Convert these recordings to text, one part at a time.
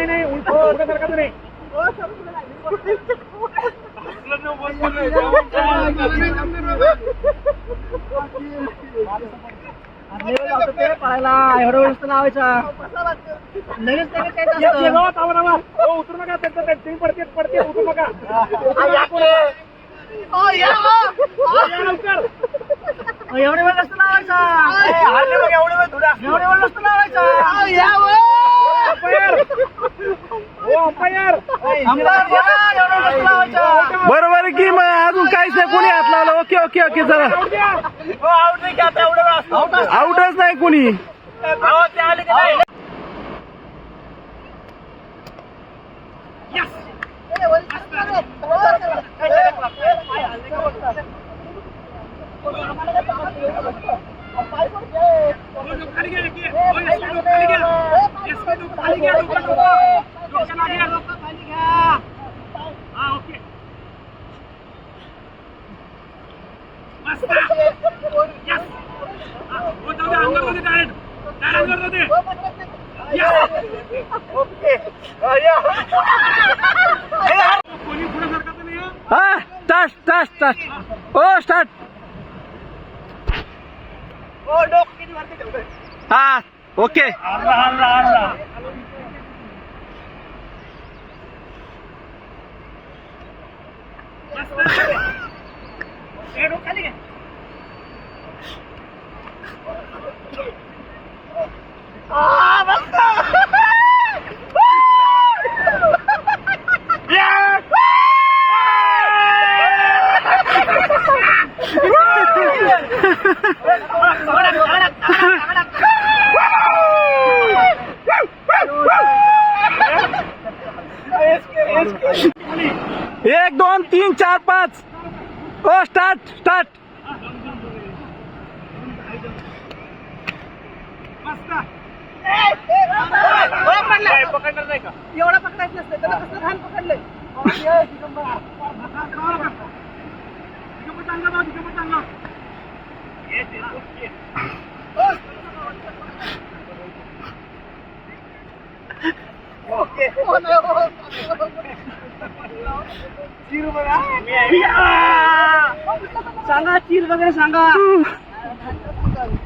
नाही उलट सरका नाही. पळायला एवढं वेळ लावायचा लगेच उतरू नका त्यांचं पडते उतरू नका. एवढे वेळ नसतं लावायचा. एवढे वेळ नसतं लावायचा. बरोबर की मग अजून काहीच नाही कोणी हात लावला. ओके ओके ओके चला. आउटच नाही कोणी. हा स्टार्ट ओ स्टार्ट. हा ओके. एक दोन तीन चार पाच. ओ स्टार्ट. पकडणार नाही का? एवढा पकडायचं नसतं त्याला कसं धान पकडलंय. सांगा चीर वगैरे सांगा.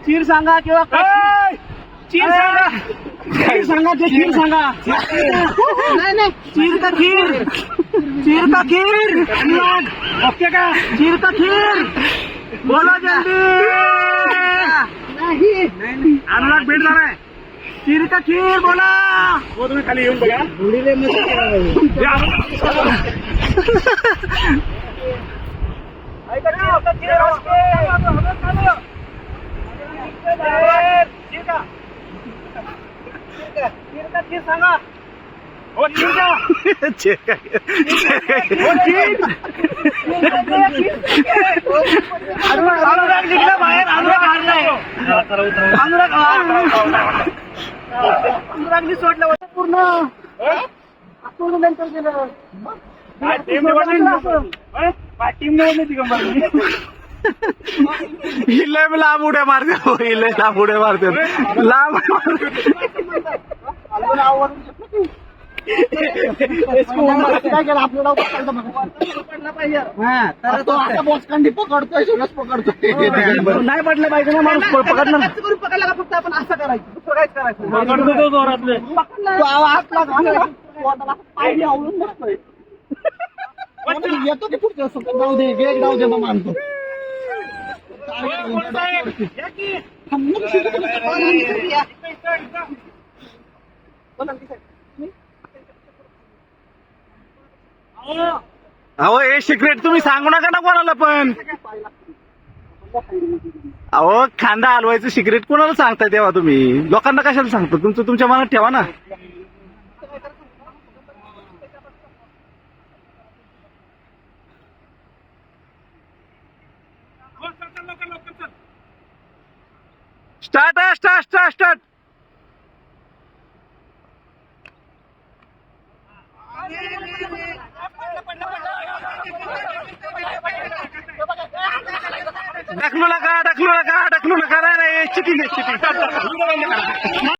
चीर सांगा किंवा चीर सांगा. खीर सांगा. नाही चीर का खीर. ओके का? चीर का खीर. बोलो जल्दी. नाही अनुराग भेट झालाय. चीर का खीर बोला. हो तुम्ही खाली येऊन बघा. सांगा. अनुराग निघला बाहेर. अनुरागनी सोडलं होतं पूर्ण नंतर गेलं. टीम निवडली दिगंबर. हिला लांब उड्या मारते. लांब उड्या मारते. काय केलं आपलं डाव पकडला पाहिजे. बोचकांडी पकडतोय सुरस पकडतोय. नाही पडलं पाहिजे ना माणूस पकडणार. पकडला फक्त आपण असं करायचं. पकडतो जोरातले. आवडून बसतोय. येतो की पुढच्या जाऊ दे. गेट जाऊ दे मग मानतो. अहो हे सिक्रेट तुम्ही सांगू नका ना कोणाला पण. अहो खांदा हलवायचं सिक्रेट कोणाला सांगताय तेव्हा तुम्ही. लोकांना कशाला सांगता. तुमचं तुमच्या मनात ठेवा ना. स्टार्ट. ढकलू नका ढकलू नका ढकलू नका नाही चिटिंग आहे